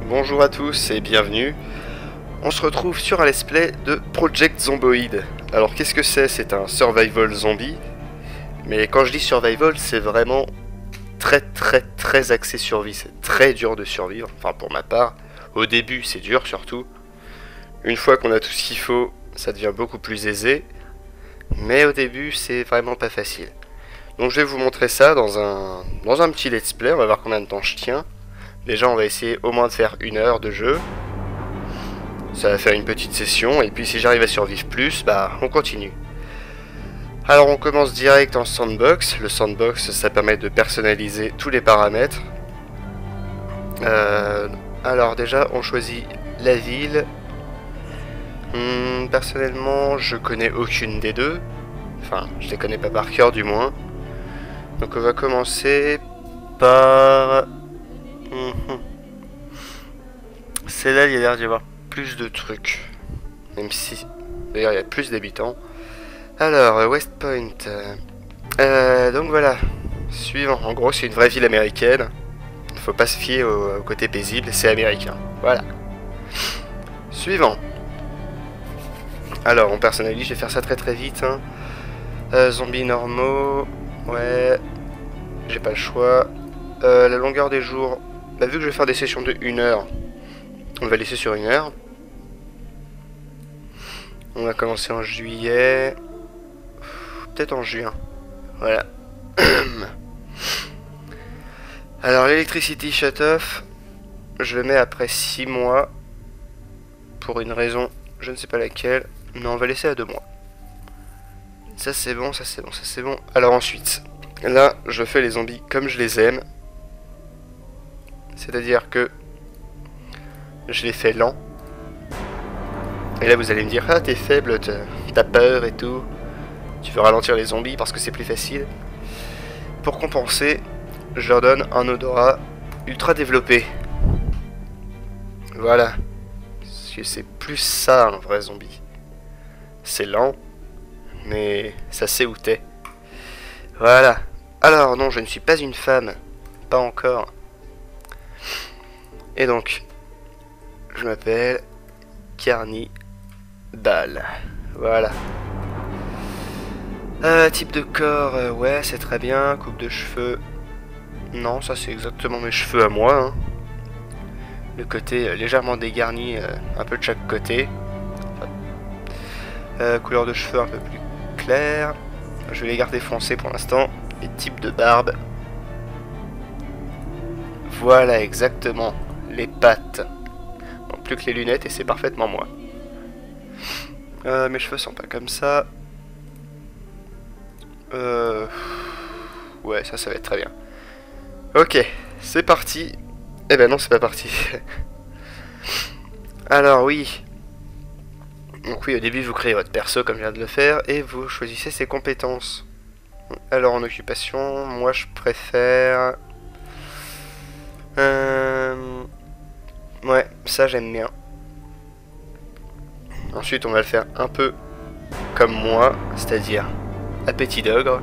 Bonjour à tous et bienvenue. On se retrouve sur un let's play de Project Zomboid. Alors qu'est-ce que c'est? C'est un survival zombie. Mais quand je dis survival, c'est vraiment très axé survie. C'est très dur de survivre, enfin pour ma part. Au début c'est dur surtout. Une fois qu'on a tout ce qu'il faut, ça devient beaucoup plus aisé. Mais au début c'est vraiment pas facile. Donc je vais vous montrer ça dans un petit let's play, on va voir combien de temps je tiens. Déjà on va essayer au moins de faire 1 heure de jeu. Ça va faire une petite session et puis si j'arrive à survivre plus, bah on continue. Alors on commence direct en sandbox. Le sandbox ça permet de personnaliser tous les paramètres. Alors déjà on choisit la ville. Personnellement je connais aucune des deux. Enfin je les connais pas par cœur du moins. Donc on va commencer par... C'est là il y a l'air d'y avoir plus de trucs. Même si d'ailleurs il y a plus d'habitants. Alors West Point. Donc voilà. Suivant. En gros c'est une vraie ville américaine. Faut pas se fier au côté paisible, c'est américain. Voilà. Suivant. Alors on personnalise, je vais faire ça très vite. Zombies normaux. Ouais. J'ai pas le choix. La longueur des jours. Bah, vu que je vais faire des sessions de 1 heure, on va laisser sur 1 heure. On va commencer en juillet. Peut-être en juin. Voilà. Alors l'électricity shut off, je le mets après 6 mois. Pour une raison, je ne sais pas laquelle. Mais on va laisser à 2 mois. Ça c'est bon, ça c'est bon, ça c'est bon. Alors ensuite, là je fais les zombies comme je les aime. C'est-à-dire que je les fais lents. Et là vous allez me dire, ah t'es faible, t'as peur et tout. Tu veux ralentir les zombies parce que c'est plus facile. Pour compenser, je leur donne un odorat ultra développé. Voilà. Parce que c'est plus ça un vrai zombie. C'est lent, mais ça sait où t'es. Voilà. Alors non, je ne suis pas une femme. Pas encore. Et donc, je m'appelle Cannibal. Voilà. Type de corps, ouais, c'est très bien. Coupe de cheveux. Non, ça c'est exactement mes cheveux à moi. Hein. Le côté légèrement dégarni, un peu de chaque côté. Couleur de cheveux un peu plus claire. Je vais les garder foncés pour l'instant. Et type de barbe. Voilà, exactement. Les pattes. Donc plus que les lunettes et c'est parfaitement moi. Mes cheveux sont pas comme ça. Ouais, ça va être très bien. Ok, c'est parti. Eh ben non, c'est pas parti. Alors oui. Donc oui, au début vous créez votre perso comme je viens de le faire et vous choisissez ses compétences. Alors en occupation, moi je préfère... Ouais, ça j'aime bien. Ensuite on va le faire un peu comme moi, c'est-à-dire appétit d'ogre.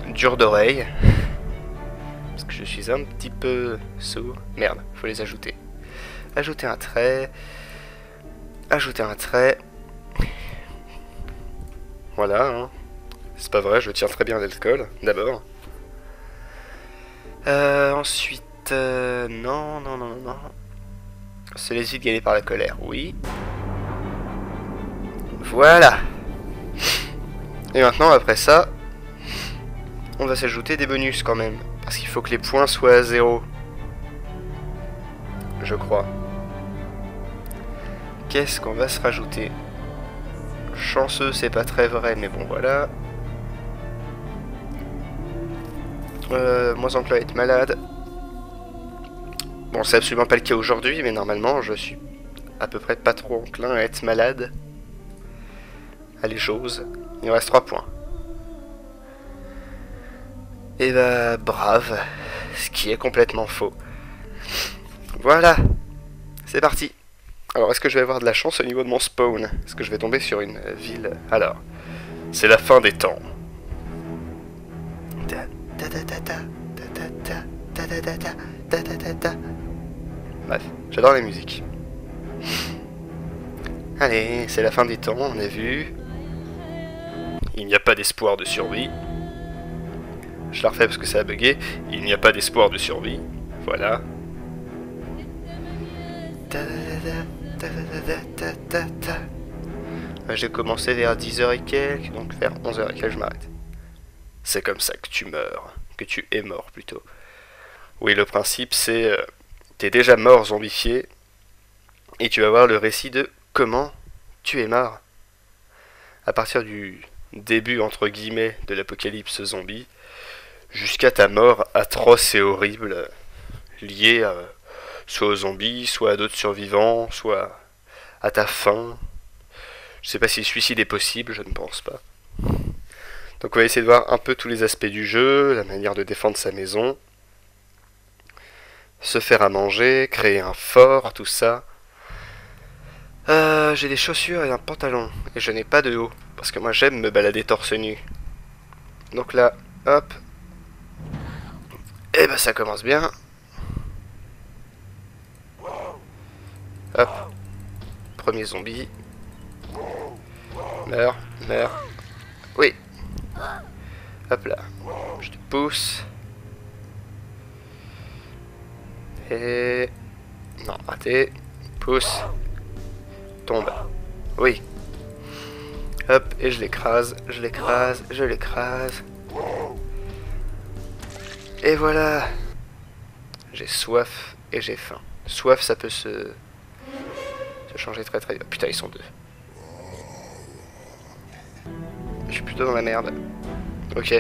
Dur d'oreille. Parce que je suis un petit peu sourd. Merde, faut les ajouter. Ajouter un trait. Ajouter un trait. Voilà, hein. C'est pas vrai, je tiens très bien l'alcool, d'abord. Ensuite... non. Se laisse vite gagner par la colère, oui. Voilà. Et maintenant, après ça, on va s'ajouter des bonus quand même. Parce qu'il faut que les points soient à 0. Je crois. Qu'est-ce qu'on va se rajouter? Chanceux, c'est pas très vrai, mais bon, voilà. Moins enclin à être malade. Bon, c'est absolument pas le cas aujourd'hui, mais normalement, je suis à peu près pas trop enclin à être malade. Allez, chose. Il me reste 3 points. Et bah, brave. Ce qui est complètement faux. Voilà. C'est parti. Alors, est-ce que je vais avoir de la chance au niveau de mon spawn? Est-ce que je vais tomber sur une ville? Alors, c'est la fin des temps. Bref, j'adore la musique. Allez, c'est la fin des temps, on a vu. Il n'y a pas d'espoir de survie. Je la refais parce que ça a bugué. Il n'y a pas d'espoir de survie. Voilà. J'ai commencé vers 10h et quelques, donc vers 11h et quelques je m'arrête. C'est comme ça que tu meurs. Que tu es mort plutôt. Oui, le principe c'est... t'es déjà mort zombifié. Et tu vas voir le récit de comment tu es mort. À partir du début entre guillemets de l'apocalypse zombie. Jusqu'à ta mort atroce et horrible. Liée à... soit aux zombies, soit à d'autres survivants, soit à ta faim. Je sais pas si le suicide est possible, je ne pense pas. Donc on va essayer de voir un peu tous les aspects du jeu, la manière de défendre sa maison, se faire à manger, créer un fort, tout ça. J'ai des chaussures et un pantalon, et je n'ai pas de haut, parce que moi j'aime me balader torse nu. Donc là, hop. Et ben ça commence bien. Hop. Premier zombie. Meurs, meurs. Oui. Hop là. Je te pousse. Et... non, raté. Pousse. Tombe. Oui. Hop, et je l'écrase, je l'écrase, je l'écrase. Et voilà. J'ai soif et j'ai faim. Soif, ça peut se changer très très vite. Putain, ils sont deux. Je suis plutôt dans la merde. Ok.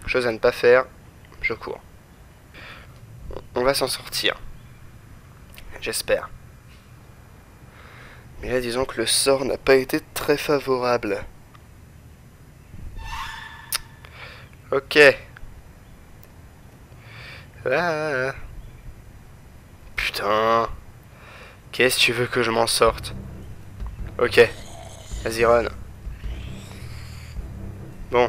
Chose à ne pas faire. Je cours. On va s'en sortir. J'espère. Mais là, disons que le sort n'a pas été très favorable. Ok. Ah. Putain. Qu'est-ce que tu veux que je m'en sorte? Ok. Vas-y, run. Bon.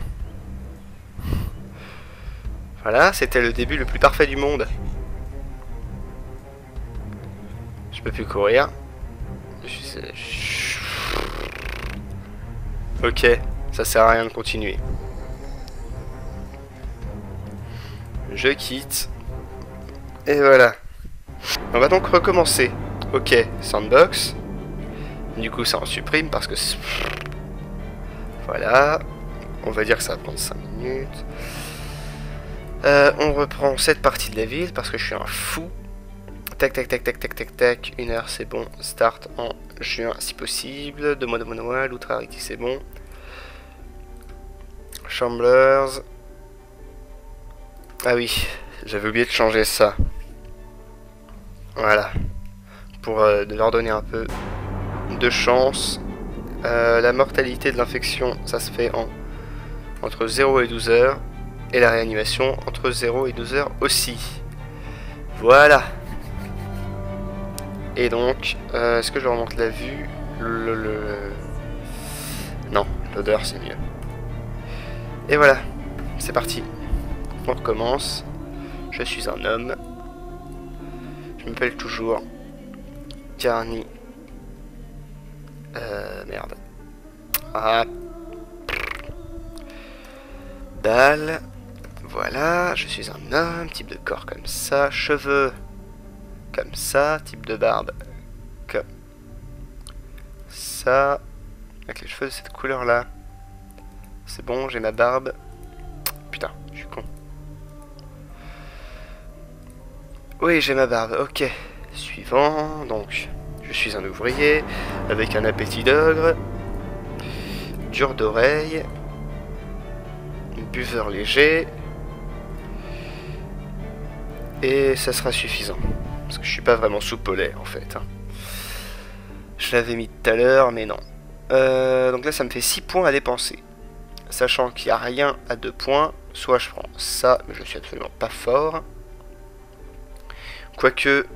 Voilà, c'était le début le plus parfait du monde. Je peux plus courir. Ok, ça sert à rien de continuer. Je quitte. Et voilà. On va donc recommencer. Ok, sandbox. Du coup, ça en supprime parce que... voilà. On va dire que ça va prendre 5 minutes. On reprend cette partie de la ville parce que je suis un fou. Tac, tac, tac, tac, tac, tac, tac. 1 heure, c'est bon. Start en juin, si possible. 2 mois de monoal. Outre-Arity, c'est bon. Chamblers. Ah oui, j'avais oublié de changer ça. Voilà. Pour leur donner un peu de chance. La mortalité de l'infection, ça se fait entre 0 et 12 heures. Et la réanimation entre 0 et 12 heures aussi. Voilà. Et donc, est-ce que je remonte la vue? Non, l'odeur c'est mieux. Et voilà, c'est parti. On recommence. Je suis un homme. Je m'appelle toujours Carny. Merde. Ah. Dalle. Voilà, je suis un homme, type de corps comme ça, cheveux comme ça, type de barbe comme ça, avec les cheveux de cette couleur là. C'est bon, j'ai ma barbe. Putain, je suis con. Oui, j'ai ma barbe, ok. Suivant, donc, je suis un ouvrier, avec un appétit d'ogre, dur d'oreille, buveur léger, et ça sera suffisant. Parce que je suis pas vraiment soupe au lait en fait. Hein. Je l'avais mis tout à l'heure, mais non. Donc là, ça me fait 6 points à dépenser. Sachant qu'il n'y a rien à 2 points. Soit je prends ça, mais je suis absolument pas fort. Quoique,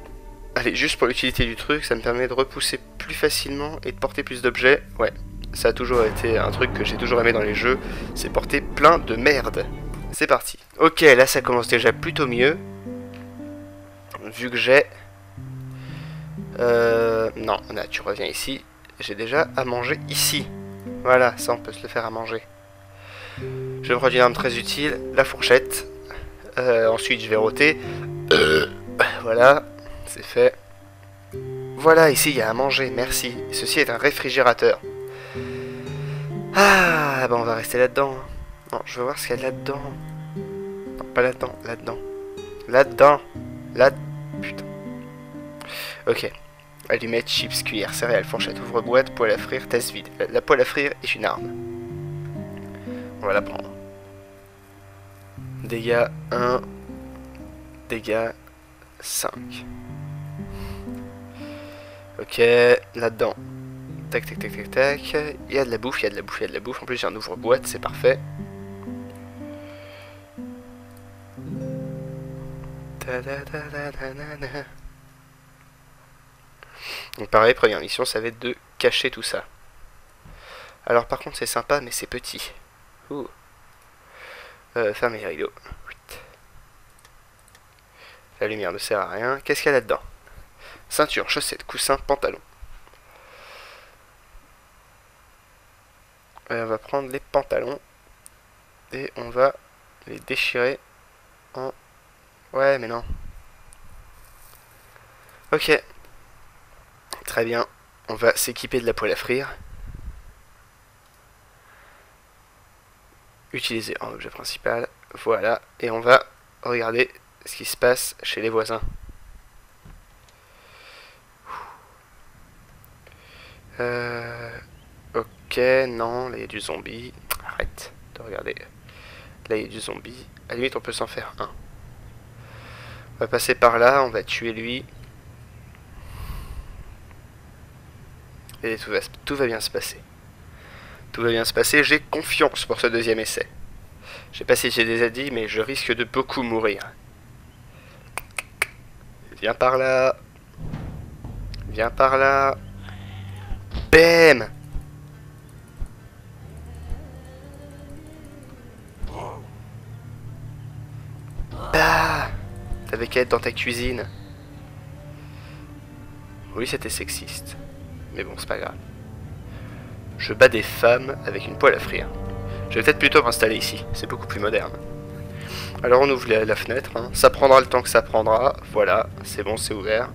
allez, juste pour l'utilité du truc, ça me permet de repousser plus facilement et de porter plus d'objets. Ouais, ça a toujours été un truc que j'ai toujours aimé dans les jeux. C'est porter plein de merde. c'est parti. Ok, là ça commence déjà plutôt mieux. Vu que j'ai... non, là tu reviens ici. J'ai déjà à manger ici. Voilà, ça on peut se le faire à manger. Je vais me prendre une arme très utile, la fourchette. Ensuite je vais rôter. Voilà, c'est fait. Voilà, ici il y a à manger, merci. Ceci est un réfrigérateur. Ah, bah on va rester là-dedans. Non, je veux voir ce qu'il y a là-dedans. Non, pas là-dedans, là-dedans. Là-dedans. Là... Putain. Ok. Allumettes, chips, cuillère, céréales, fourchette, ouvre-boîte, poêle à frire, tasse vide. La poêle à frire est une arme. On va la prendre. Dégâts 1. Dégâts 5. Ok, là-dedans. Tac, tac, tac, tac, tac. Il y a de la bouffe, il y a de la bouffe, il y a de la bouffe. En plus, j'ai un ouvre-boîte, c'est parfait. Donc pareil, première mission, ça va être de cacher tout ça. Alors par contre, c'est sympa, mais c'est petit. Ouh. Fermez les rideaux. La lumière ne sert à rien. Qu'est-ce qu'il y a là-dedans? Ceinture, chaussettes, coussins, pantalon. On va prendre les pantalons et on va les déchirer en... Ouais, mais non. Ok. Très bien. On va s'équiper de la poêle à frire. Utiliser en objet principal. Voilà. Et on va regarder ce qui se passe chez les voisins. Ok, non, là il y a du zombie. Arrête de regarder. Là il y a du zombie. À la limite, on peut s'en faire un. On va passer par là, on va tuer lui. Et tout va bien se passer. Tout va bien se passer, j'ai confiance pour ce deuxième essai. Je sais pas si j'ai déjà dit, mais je risque de beaucoup mourir. Viens par là. Viens par là. Bam! Bah! T'avais qu'à être dans ta cuisine. Oui, c'était sexiste. Mais bon, c'est pas grave. Je bats des femmes avec une poêle à frire. Je vais peut-être plutôt m'installer ici, c'est beaucoup plus moderne. Alors on ouvre la fenêtre, hein. Ça prendra le temps que ça prendra. Voilà, c'est bon, c'est ouvert.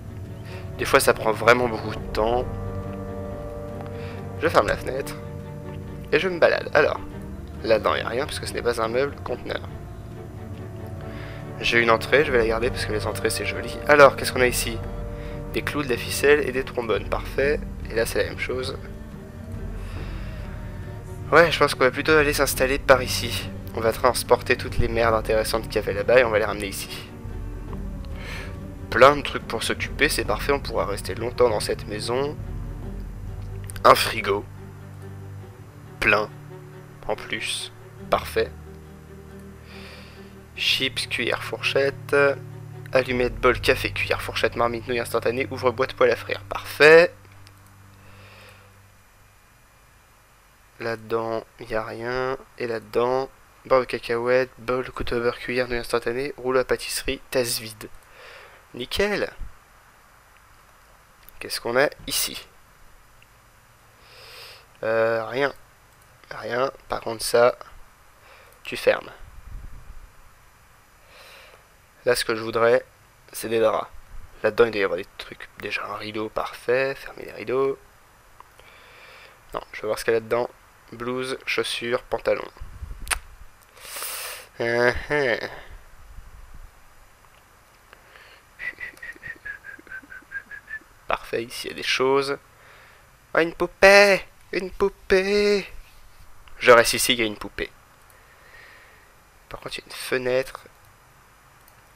Des fois ça prend vraiment beaucoup de temps. Je ferme la fenêtre. Et je me balade. Alors, là-dedans il n'y a rien parce que ce n'est pas un meuble conteneur. J'ai une entrée, je vais la garder parce que les entrées c'est joli. Alors, qu'est-ce qu'on a ici? Des clous, de la ficelle et des trombones, parfait. Et là c'est la même chose. Ouais, je pense qu'on va plutôt aller s'installer par ici. On va transporter toutes les merdes intéressantes qu'il y avait là-bas et on va les ramener ici. Plein de trucs pour s'occuper, c'est parfait, on pourra rester longtemps dans cette maison. Un frigo. Plein. En plus. Parfait. Chips, cuillère, fourchette. Allumettes, bol, café, cuillère, fourchette, marmite, nouilles instantanées, ouvre-boîte, poêle à frire. Parfait. Là-dedans, il n'y a rien. Et là-dedans, barre de cacahuètes, bol, couteau beurre, cuillère, nouilles instantanées, rouleau à pâtisserie, tasse vide. Nickel. Qu'est-ce qu'on a ici? Rien. Rien. Par contre, ça, tu fermes. Là, ce que je voudrais, c'est des draps. Là-dedans, il doit y avoir des trucs. Déjà, un rideau, parfait. Fermer les rideaux. Non, je vais voir ce qu'il y a là-dedans. Blouse, chaussures, pantalon. Parfait, ici il y a des choses. Ah, une poupée! Une poupée! Je reste ici, il y a une poupée. Par contre, il y a une fenêtre.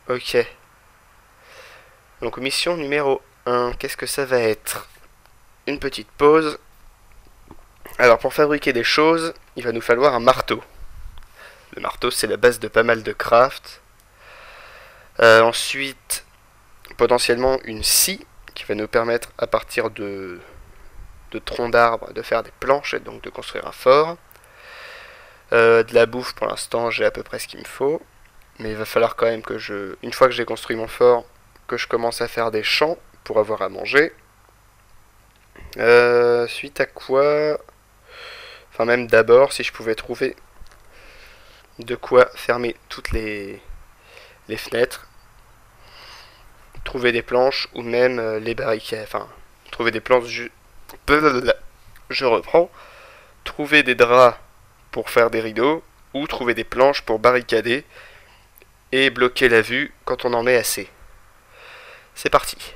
Ok. Donc, mission numéro 1. Qu'est-ce que ça va être? Une petite pause. Alors, pour fabriquer des choses, il va nous falloir un marteau. Le marteau, c'est la base de pas mal de craft. Ensuite, potentiellement une scie qui va nous permettre, à partir de troncs d'arbres, de faire des planches et donc de construire un fort. De la bouffe, pour l'instant, j'ai à peu près ce qu'il me faut. Mais il va falloir quand même que une fois que j'ai construit mon fort, que je commence à faire des champs pour avoir à manger. Suite à quoi... Enfin même d'abord, si je pouvais trouver de quoi fermer toutes les fenêtres, trouver des planches ou même les barricades, enfin trouver des planches, je reprends, trouver des draps pour faire des rideaux ou trouver des planches pour barricader et bloquer la vue quand on en met assez. C'est parti.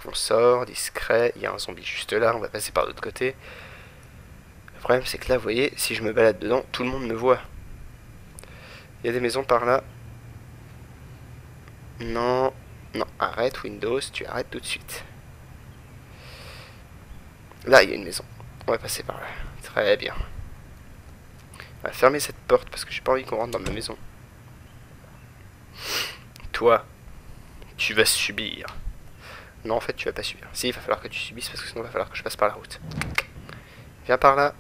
On sort, discret, il y a un zombie juste là, on va passer par l'autre côté. Le problème c'est que là, vous voyez, si je me balade dedans, tout le monde me voit. Il y a des maisons par là. Non, non, arrête Windows, tu arrêtes tout de suite. Là, il y a une maison. On va passer par là. Très bien. On va fermer cette porte parce que j'ai pas envie qu'on rentre dans ma maison. Toi, tu vas subir. Non, en fait, tu vas pas subir. Si, il va falloir que tu subisses parce que sinon, il va falloir que je passe par la route. Viens par là.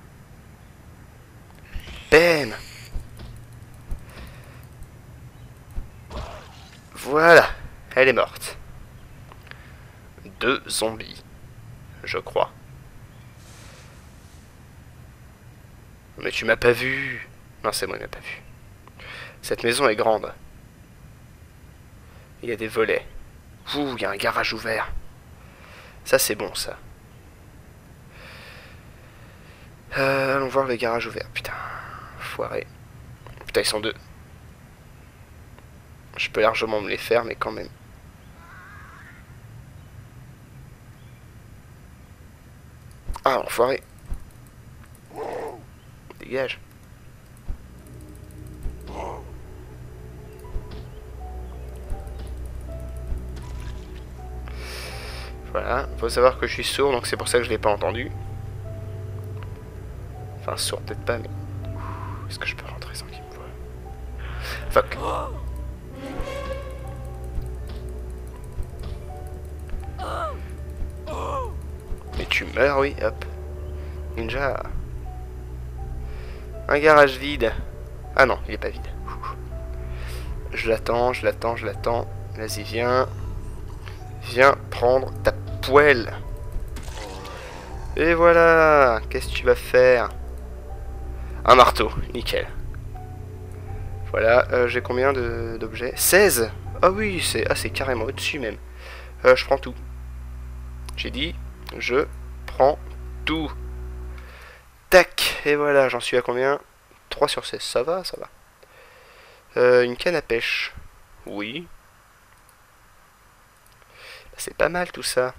Bam! Voilà, elle est morte. 2 zombies, je crois. Mais tu m'as pas vu. Non, c'est moi, il m'a pas vu. Cette maison est grande. Il y a des volets. Ouh, il y a un garage ouvert. Ça, c'est bon, ça. Allons voir le garage ouvert. Putain, foiré. Putain, ils sont 2. Je peux largement me les faire, mais quand même. Ah, enfoiré. Dégage. Voilà, faut savoir que je suis sourd, donc c'est pour ça que je l'ai pas entendu. Enfin, sourd peut-être pas, mais... Est-ce que je peux rentrer sans qu'il me voie? Fuck. Mais tu meurs, oui, hop. Ninja. Un garage vide. Ah non, il est pas vide. Je l'attends, je l'attends, je l'attends. Vas-y, viens. Viens prendre ta poêle. Et voilà. Qu'est-ce que tu vas faire? Un marteau, nickel. Voilà, j'ai combien d'objets? 16. Ah oui, c'est carrément au-dessus même. Je prends tout. J'ai dit, je prends tout. Tac, et voilà, j'en suis à combien? 3 sur 16, ça va, ça va. Une canne à pêche. Oui. C'est pas mal tout ça.